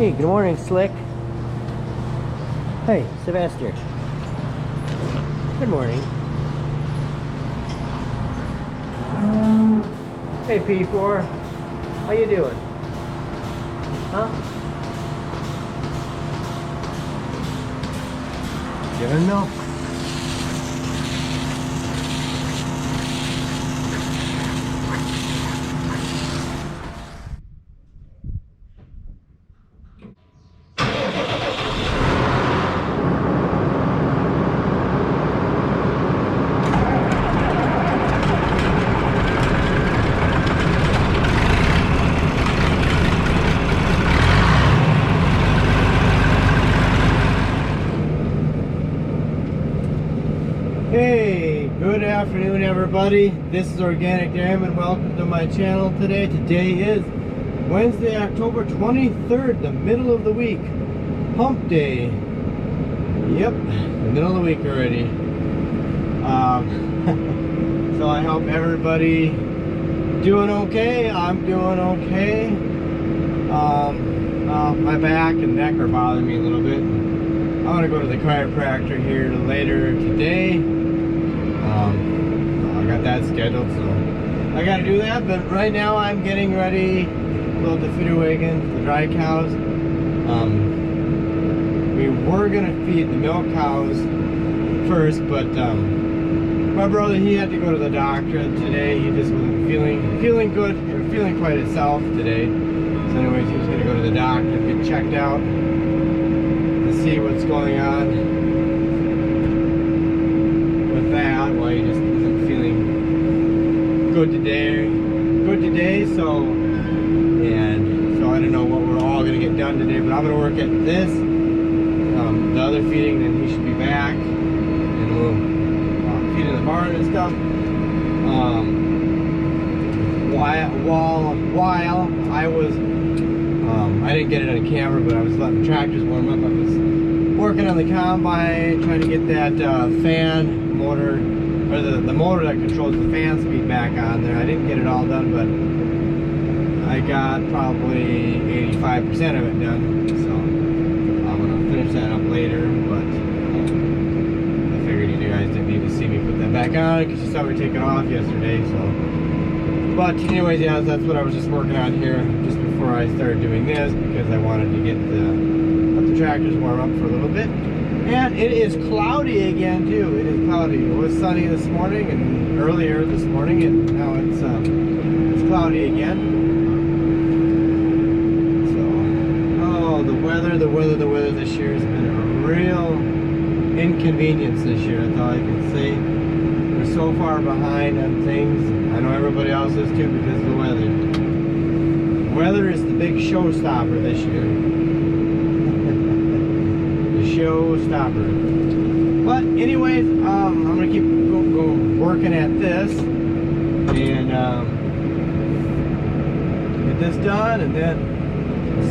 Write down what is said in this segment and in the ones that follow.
Hey, good morning, Slick. Hey, Sebastian. Good morning. Hey, P4. How you doing? Huh? Giving milk. Hey, good afternoon everybody. This is Organic Dam and welcome to my channel today. Today is Wednesday, October 23rd, the middle of the week. Hump day. Yep, the middle of the week already. So I hope everybody doing okay. I'm doing okay. My back and neck are bothering me a little bit. I'm gonna go to the chiropractor here later today. I got that scheduled, so I gotta do that. But right now I'm getting ready to load the feeder wagon for the dry cows. We were gonna feed the milk cows first, but my brother, he had to go to the doctor today. He just wasn't feeling good or feeling quite himself today. So anyways, he was gonna go to the doctor, get checked out, see what's going on with that. Well, he just isn't feeling good today, so I don't know what we're all gonna get done today, but I'm gonna work at this, the other feeding, then he should be back, and we'll feed in the barn and stuff. While I was I didn't get it on camera, but I was letting the tractors warm up. I was working on the combine, trying to get that fan motor, or the motor that controls the fan speed back on there. I didn't get it all done, but I got probably 85% of it done. So I'm gonna finish that up later. But I figured you guys didn't need to see me put that back on because you saw me take it off yesterday. So, but anyways, yeah, that's what I was just working on here just before I started doing this, because I wanted to get let the tractors warm up for a little bit. And it is cloudy again too. It is cloudy. It was sunny this morning and earlier this morning, and now it's cloudy again. So, oh, the weather this year has been a real inconvenience this year. That's all I can say. We're so far behind on things. I know everybody else is too because of the weather. Weather is the big showstopper this year. The showstopper. But anyways, I'm gonna keep working at this and get this done, and then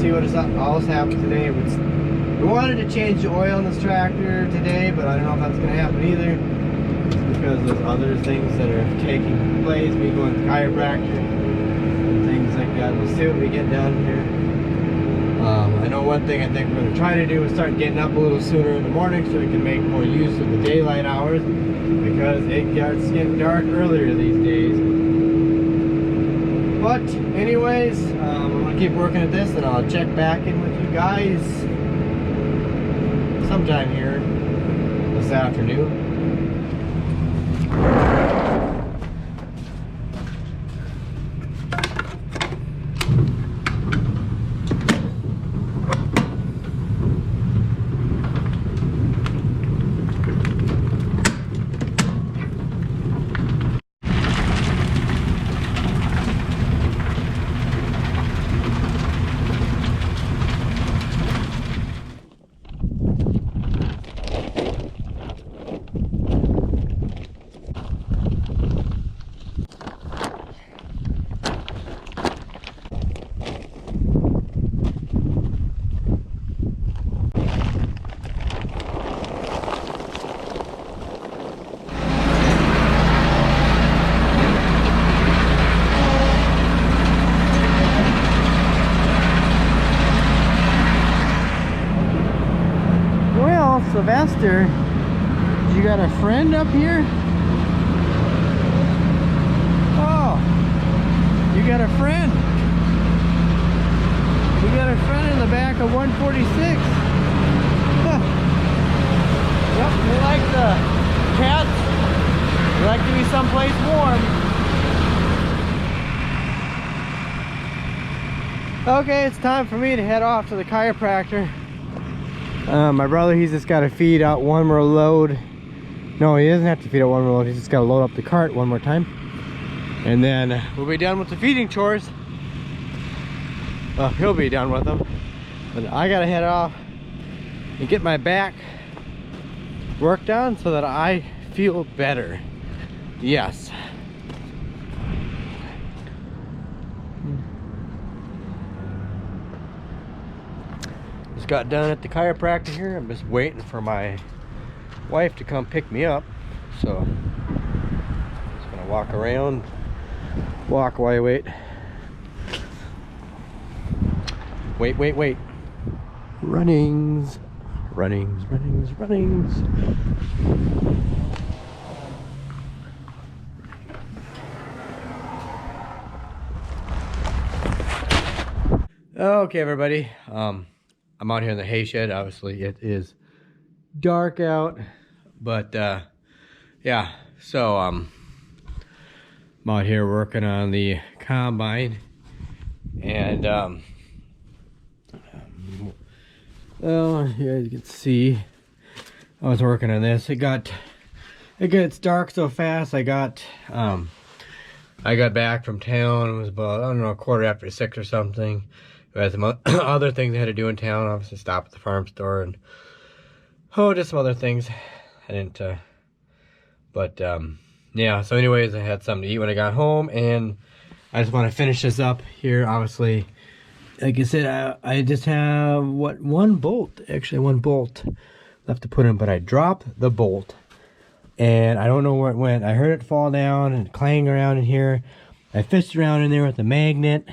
see what else happens today. We wanted to change the oil in this tractor today, but I don't know if that's gonna happen either. Because there's other things that are taking place, me going to the chiropractor and things like that. We'll see what we get done here. I know one thing I think we're going to try to do is start getting up a little sooner in the morning so we can make more use of the daylight hours, because it starts getting dark earlier these days. But anyways, I'm going to keep working at this, and I'll check back in with you guys sometime here this afternoon. tractor. You got a friend up here? Oh, you got a friend. You got a friend in the back of 146. Huh. Yep, they like the cats. They like to be someplace warm. Okay, it's time for me to head off to the chiropractor. My brother, he's just got to feed out one more load. No, he doesn't have to feed out one more load. He's just got to load up the cart one more time. And then we'll be done with the feeding chores. Well, he'll be done with them. But I got to head off and get my back worked on so that I feel better. Yes. Just got done at the chiropractor here. I'm just waiting for my wife to come pick me up. So just gonna walk around, walk while I wait. Wait. Runnings. Okay, everybody. I'm out here in the hay shed. Obviously, it is dark out, but yeah. So I'm out here working on the combine, and well, yeah, you can see I was working on this. It gets dark so fast. I got back from town. It was about, I don't know, 6:15 or something. I had some other things I had to do in town. Obviously, stop at the farm store and just some other things. I didn't, but yeah. So, anyways, I had something to eat when I got home, and I just want to finish this up here. Obviously, like I said, I just have one bolt left to put in, but I dropped the bolt, and I don't know where it went. I heard it fall down and clang around in here. I fished around in there with the magnet,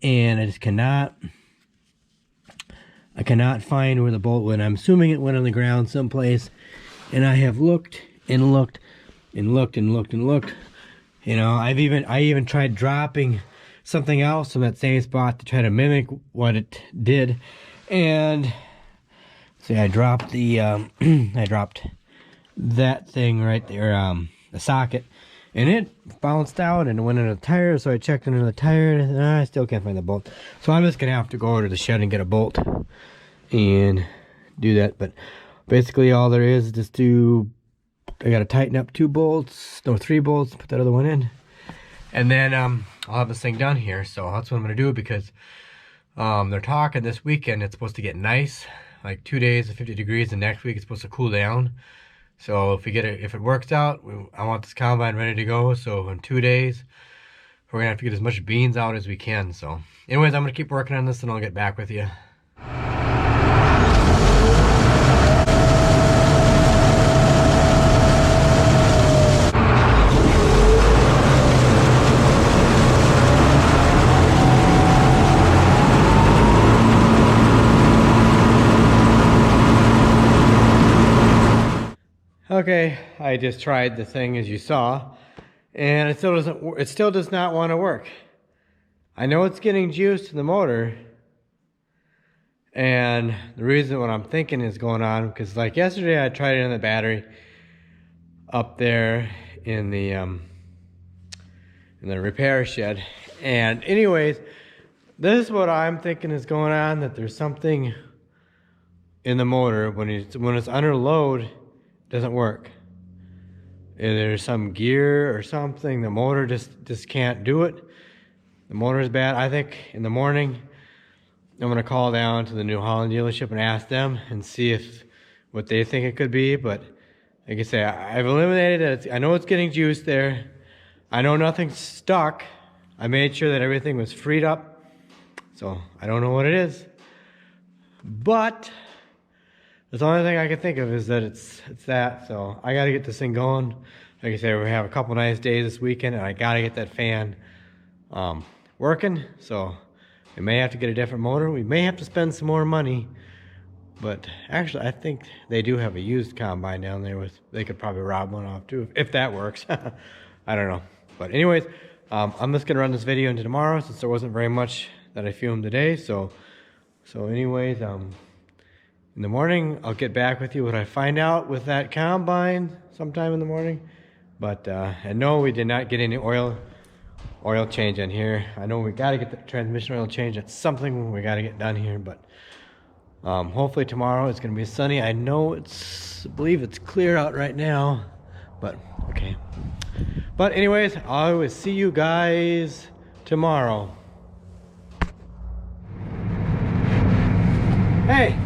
and I just cannot find where the bolt went. I'm assuming it went on the ground someplace, and I have looked and looked. You know, I even tried dropping something else from that same spot to try to mimic what it did, and see, I dropped the I dropped that thing right there, the socket, and it bounced out and it went into the tire. So I checked under the tire, and I still can't find the bolt. So I'm just gonna have to go over to the shed and get a bolt and do that. But basically, all there is just I gotta tighten up 3 bolts, put that other one in, and then I'll have this thing done here. So that's what I'm gonna do, because they're talking this weekend it's supposed to get nice, like 2 days of 50 degrees, and next week it's supposed to cool down. So if it works out, I want this combine ready to go. So in 2 days, we're gonna have to get as much beans out as we can. So anyways, I'm gonna keep working on this, and I'll get back with you. Okay, I just tried the thing, as you saw, and it still does not want to work. I know it's getting juice in the motor, and the reason what I'm thinking is going on, because like yesterday I tried it in the battery up there in the repair shed, and anyways, this is what I'm thinking is going on, that there's something in the motor when it's under load. Doesn't work. There's some gear or something. The motor just can't do it. The motor is bad. I think in the morning I'm gonna call down to the New Holland dealership and ask them and see what they think it could be. But like I say, I've eliminated it. I know it's getting juice there. I know nothing's stuck. I made sure that everything was freed up. So I don't know what it is. But the only thing I can think of is that it's that. So I got to get this thing going. Like I said, we have a couple nice days this weekend, and I got to get that fan working. So we may have to get a different motor. We may have to spend some more money But actually, I think they do have a used combine down there. They could probably rob one off too, if that works. I don't know. But anyways, I'm just gonna run this video into tomorrow since there wasn't very much that I filmed today. So anyways, in the morning, I'll get back with you what I find out with that combine sometime in the morning. But and no, we did not get any oil change in here. I know we got to get the transmission oil change. That's something we got to get done here. But hopefully tomorrow it's going to be sunny. I know I believe it's clear out right now. But okay. But anyways, I will see you guys tomorrow. Hey.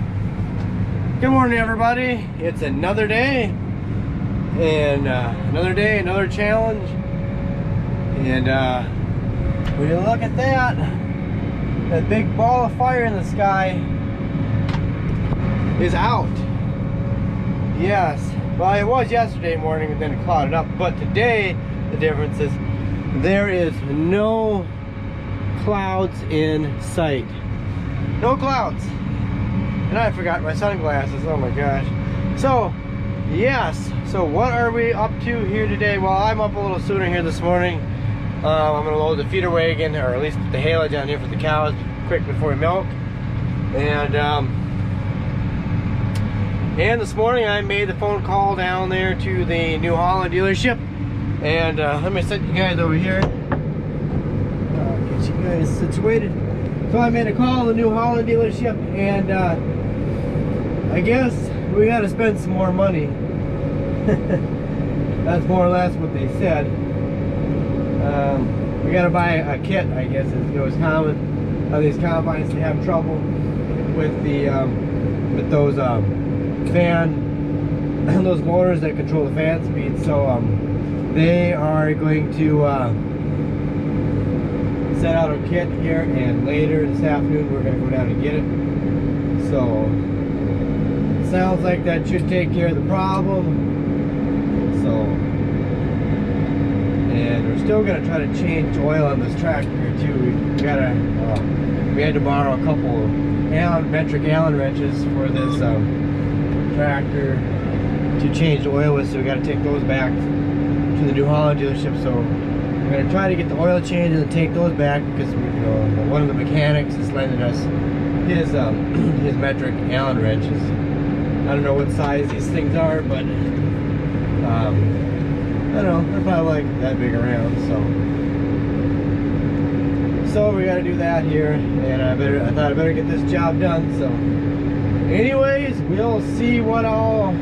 Good morning, everybody. It's another day, and another challenge. And when you look at that big ball of fire in the sky is out. Yes, well, it was yesterday morning, and then it clouded up. But today, the difference is there is no clouds in sight. No clouds. And I forgot my sunglasses, oh my gosh. So, yes, so what are we up to here today? Well, I'm up a little sooner here this morning. I'm gonna load the feeder wagon, or at least the haylage down here for the cows, quick before we milk. And this morning I made the phone call down there to the New Holland dealership. And let me set you guys over here. Get you guys situated. So I made a call to the New Holland dealership, and I guess we gotta spend some more money. That's more or less what they said. We gotta buy a kit, I guess. It was common on these combines to have trouble with those those motors that control the fan speed. So they are going to set out a kit here, and later this afternoon we're gonna go down and get it. So sounds like that should take care of the problem. So, and we're still gonna try to change oil on this tractor here too. We had to borrow a couple metric Allen wrenches for this tractor to change the oil with, so we got to take those back to the New Holland dealership. So we're gonna try to get the oil change and take those back, because one of the mechanics is lending us his metric Allen wrenches. I don't know what size these things are, but I don't know, they're probably like that big around. So we got to do that here, and I thought I better get this job done. So anyways, we'll see what all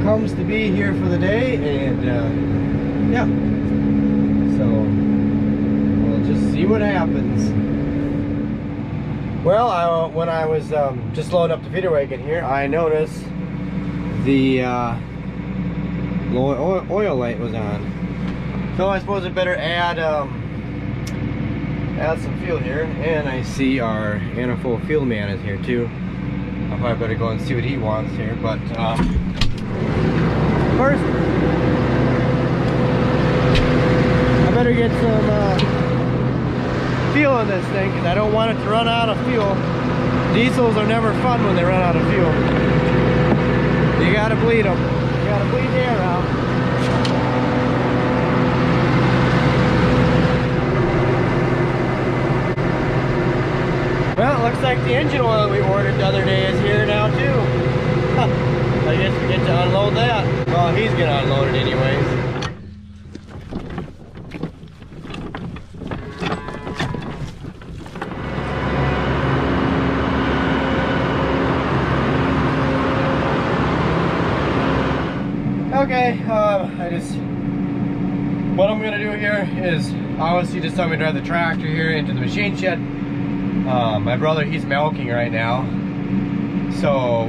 comes to be here for the day, and yeah, so we'll just see what happens. Well, when I was just loading up the feeder wagon here, I noticed the low oil light was on. So I suppose I better add some fuel here. And I see our Anafo fuel man is here too. I probably better go and see what he wants here. But first, I better get some fuel in this thing, because I don't want it to run out of fuel. Diesels are never fun when they run out of fuel. You gotta bleed them. You gotta bleed the air out. Well, it looks like the engine oil we ordered the other day is here now too. Huh. I guess we get to unload that. Well, he's gonna unload it anyways. Okay, what I'm gonna do here is obviously just I'm gonna drive the tractor here into the machine shed. My brother, he's milking right now, so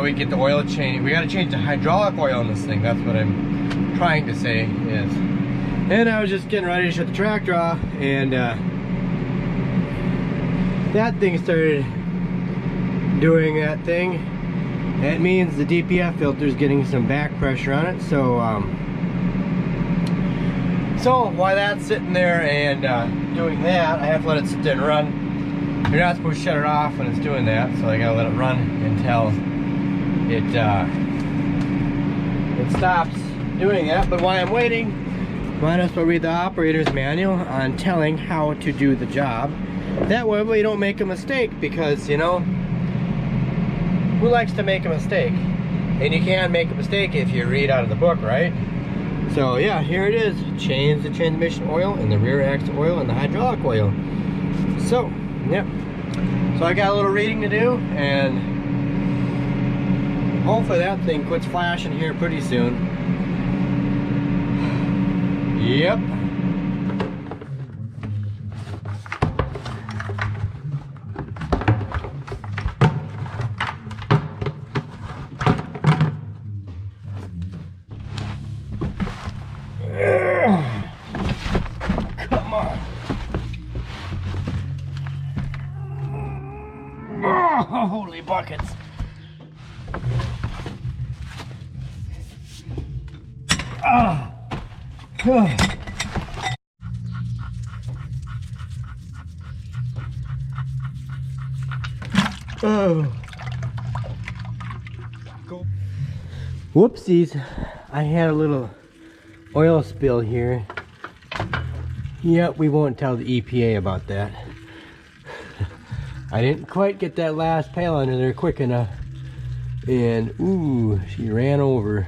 we get the oil change. We gotta change the hydraulic oil in this thing. That's what I'm trying to say is. And I was just getting ready to shut the tractor off, and that thing started doing that thing. That means the DPF filter is getting some back pressure on it. So while that's sitting there and doing that, I have to let it sit there and run, you're not supposed to shut it off when it's doing that, so I gotta let it run until it stops doing that. But while I'm waiting, might as well read the operator's manual on telling how to do the job. That way we don't make a mistake, because you know, who likes to make a mistake? And you can't make a mistake if you read out of the book, right? So yeah, here it is. Change the transmission oil and the rear axle oil and the hydraulic oil. So, yeah. So I got a little reading to do, and hopefully that thing quits flashing here pretty soon. Yep. Come on. Oh, holy buckets. Oh. Oh. Oh. Go. Whoopsies. I had a little oil spill here. Yep, we won't tell the EPA about that. I didn't quite get that last pail under there quick enough. And ooh, she ran over.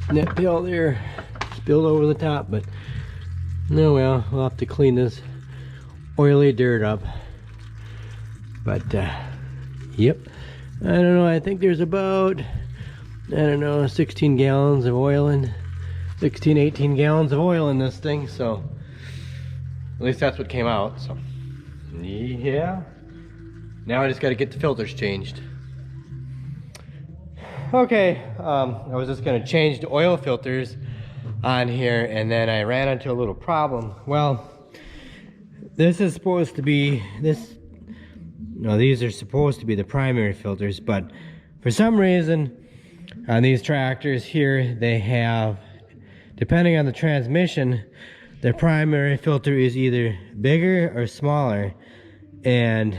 And that pail there spilled over the top, but no, well, we'll have to clean this oily dirt up. But yep, I don't know, I think there's about, I don't know, 16 gallons of oil in 16, 18 gallons of oil in this thing, so at least that's what came out. So yeah, now I just got to get the filters changed. Okay, I was just going to change the oil filters on here, and then I ran into a little problem. Well, this is supposed to be these are supposed to be the primary filters, but for some reason on these tractors here, they have, depending on the transmission, the primary filter is either bigger or smaller. And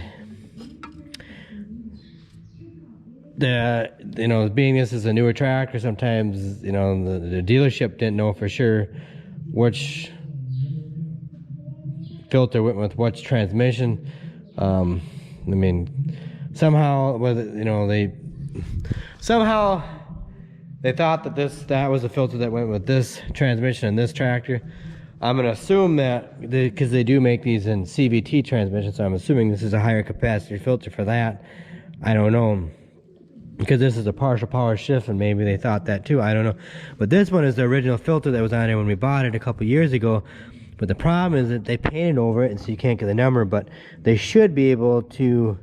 being this is a newer tractor, sometimes the dealership didn't know for sure which filter went with which transmission. I mean, somehow they thought that was the filter that went with this transmission and this tractor. I'm gonna assume that because they do make these in CVT transmissions, so I'm assuming this is a higher capacity filter for that. I don't know, because this is a partial power shift, and maybe they thought that too, I don't know. But this one is the original filter that was on there when we bought it a couple years ago. But the problem is that they painted over it, and so you can't get the number, but they should be able to,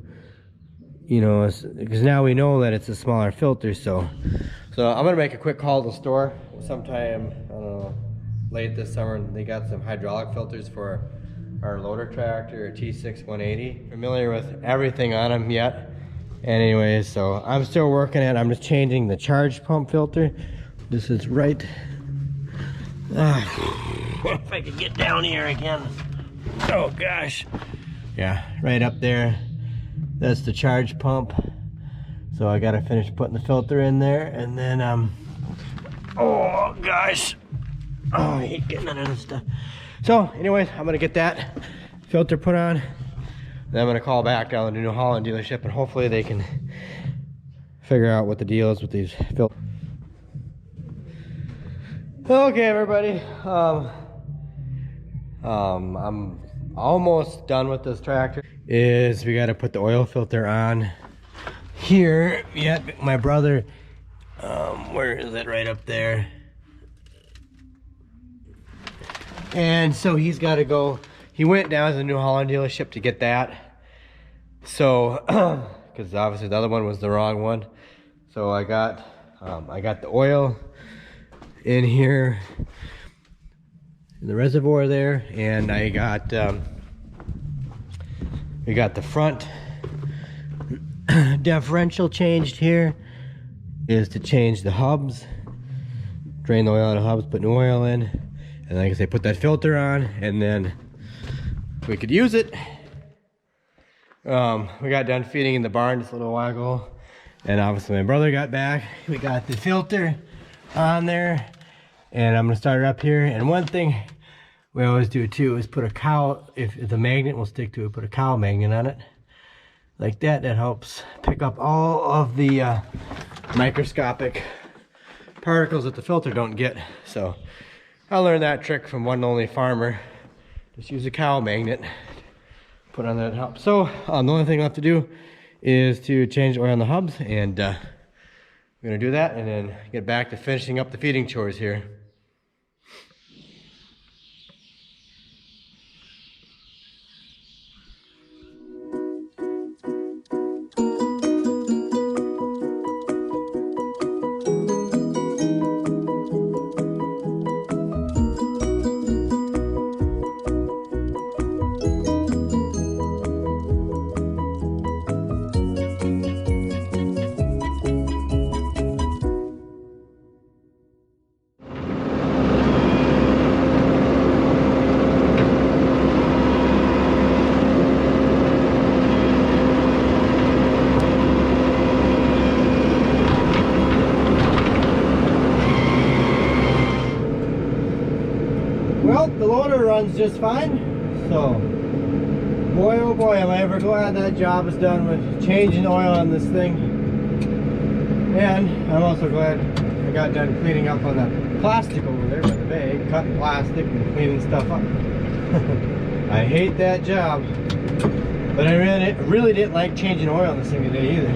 because now we know that it's a smaller filter. So I'm gonna make a quick call to the store sometime, I don't know, late this summer. They got some hydraulic filters for our loader tractor, T6 180. Familiar with everything on them yet. And anyways, so I'm still working at it. I'm just changing the charge pump filter. This is right. If I could get down here again. Oh gosh. Yeah, right up there. That's the charge pump. So I gotta finish putting the filter in there, and then oh gosh. Oh, I hate getting under this stuff. So anyways, I'm gonna get that filter put on. Then I'm gonna call back down to the New Holland dealership, and hopefully they can figure out what the deal is with these filters. Okay, everybody. I'm almost done with this tractor. We got to put the oil filter on here. Yeah, my brother. Where is it? Right up there. And so he's got to go. He went down to the New Holland dealership to get that. So, because obviously the other one was the wrong one. So I got the oil in here, in the reservoir there, and I got we got the front differential changed here. Is to change the hubs, drain the oil out of hubs, put new oil in, and like I say, put that filter on, and then we could use it. We got done feeding in the barn just a little while ago, and obviously my brother got back. We got the filter on there, and I'm gonna start it up here. And one thing we always do too is put a cow, if the magnet will stick to it, put a cow magnet on it like that. That helps pick up all of the microscopic particles that the filter don't get. So I learned that trick from one lonely farmer. Just use a cow magnet, put on that help. So the only thing left to do is to change oil on the hubs, and we're gonna do that and then get back to finishing up the feeding chores here. Well, the loader runs just fine, so boy oh boy am I ever glad that job is done with changing oil on this thing. And I'm also glad I got done cleaning up on that plastic over there with the bag, cutting plastic and cleaning stuff up. I hate that job, but I really didn't like changing oil on this thing today either.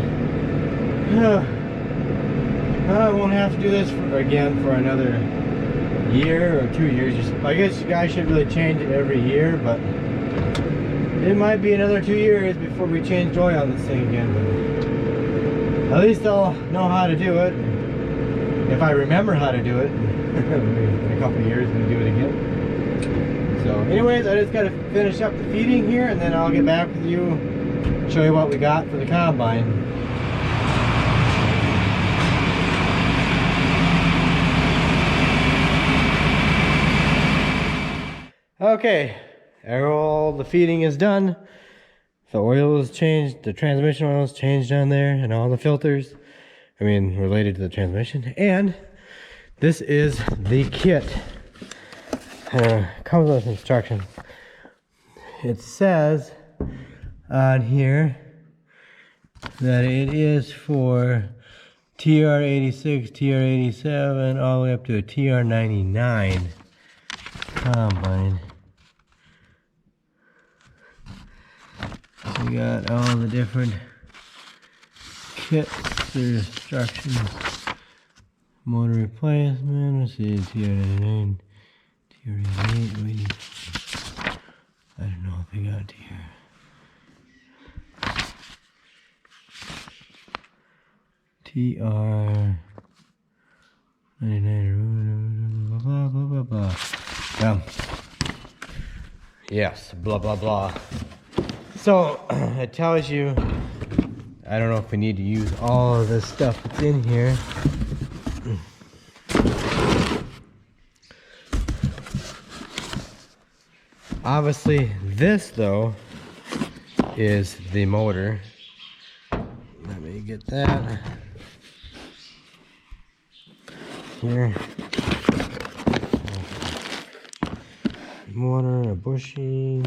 I won't have to do this again for another year or 2 years. I guess you guys should really change it every year, but it might be another 2 years before we change oil on this thing again. But at least I'll know how to do it, if I remember how to do it. In a couple of years we'll do it again. So anyways, I just got to finish up the feeding here, and then I'll get back with you, show you what we got for the combine. Okay, all the feeding is done. The oil is changed, the transmission oil is changed on there, and all the filters, I mean, related to the transmission. And this is the kit. Comes with instructions. It says on here that it is for TR86, TR87, all the way up to a TR99 combine. We got all the different kits, their instructions, motor replacement, let's see, TR99, TR88, wait, I don't know if they got TR99, blah, blah, blah, blah. Yes, blah, blah, blah. So it tells you, I don't know if we need to use all of this stuff that's in here. Obviously this though is the motor. Let me get that here. Motor, a bushing.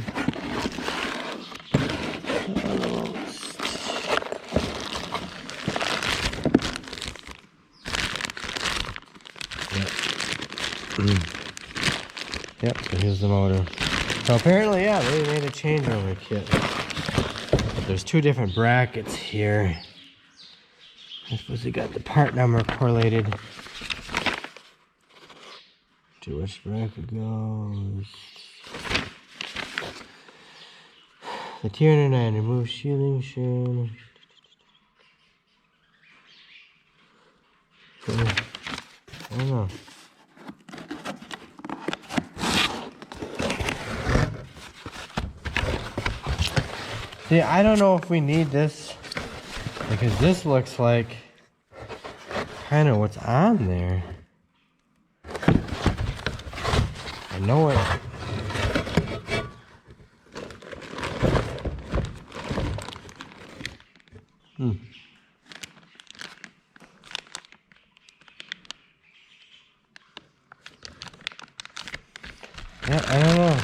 Yep, so here's the motor. So apparently, yeah, they made a changeover kit. But there's two different brackets here. I suppose they got the part number correlated to which bracket goes. The TR99 remove shielding shown. I don't know. See, I don't know if we need this, because this looks like kind of what's on there. I know it. Yeah, I don't know.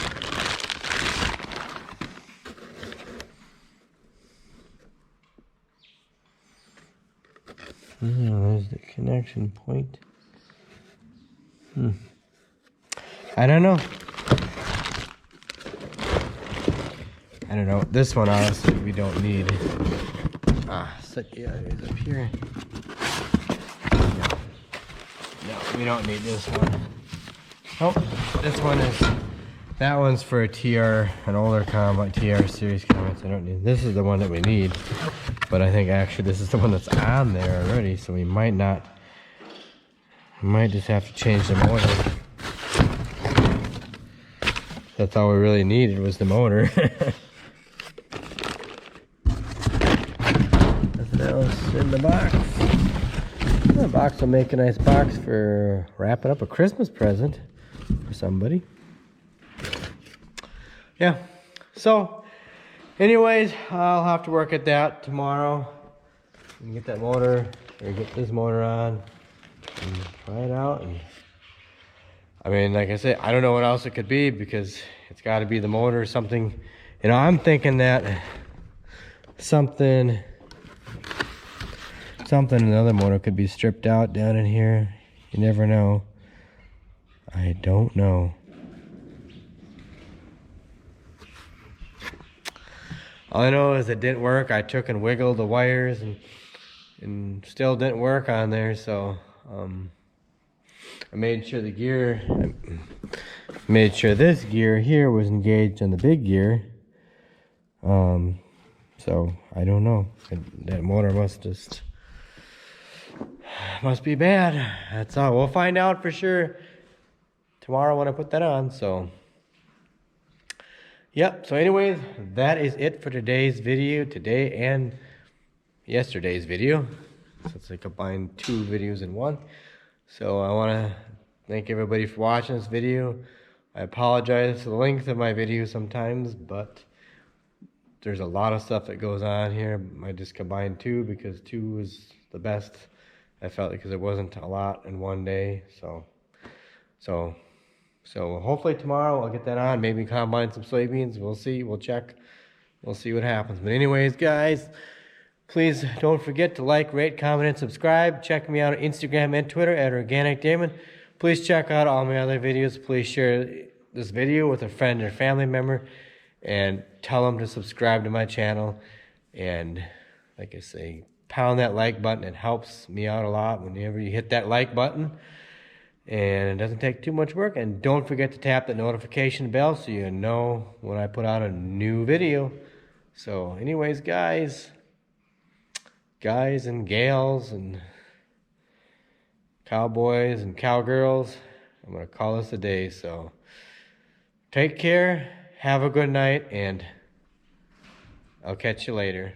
There's the connection point. I don't know. I don't know. This one, honestly, we don't need. Yeah, it's up here. No, we don't need this one. Oh, this one is. That one's for a TR, an older combine, TR series combines. I don't need. This is the one that we need, but I think actually this is the one that's on there already, so we might not. We might just have to change the motor. That's all we really needed was the motor. Nothing else in the box. The box will make a nice box for wrapping up a Christmas present for somebody. Yeah, so anyways, I'll have to work at that tomorrow and get that motor, or get this motor on and try it out. And I mean, like I said, I don't know what else it could be, because it's got to be the motor or something. You know, I'm thinking that something another motor could be stripped out down in here. You never know. I don't know. All I know is it didn't work. I took and wiggled the wires and still didn't work on there. So I made sure this gear here was engaged on the big gear. So I don't know. That motor must be bad. That's all. We'll find out for sure tomorrow when I put that on. So yep, so anyways, that is it for today's video, today and yesterday's video. So it's like combined 2 videos in one. So I want to thank everybody for watching this video. I apologize for the length of my video sometimes, but there's a lot of stuff that goes on here. I just combined 2 because 2 is the best, I felt, because it wasn't a lot in one day. So hopefully tomorrow I'll get that on. Maybe combine some soybeans. We'll see. We'll check. We'll see what happens. But anyways, guys, please don't forget to like, rate, comment, and subscribe. Check me out on Instagram and Twitter at Organic Damon. Please check out all my other videos. Please share this video with a friend or family member and tell them to subscribe to my channel. And like I say, pound that like button. It helps me out a lot whenever you hit that like button. And it doesn't take too much work. And don't forget to tap the notification bell so you know when I put out a new video. So anyways, guys and gals and cowboys and cowgirls, I'm going to call this a day. So take care, have a good night, and I'll catch you later.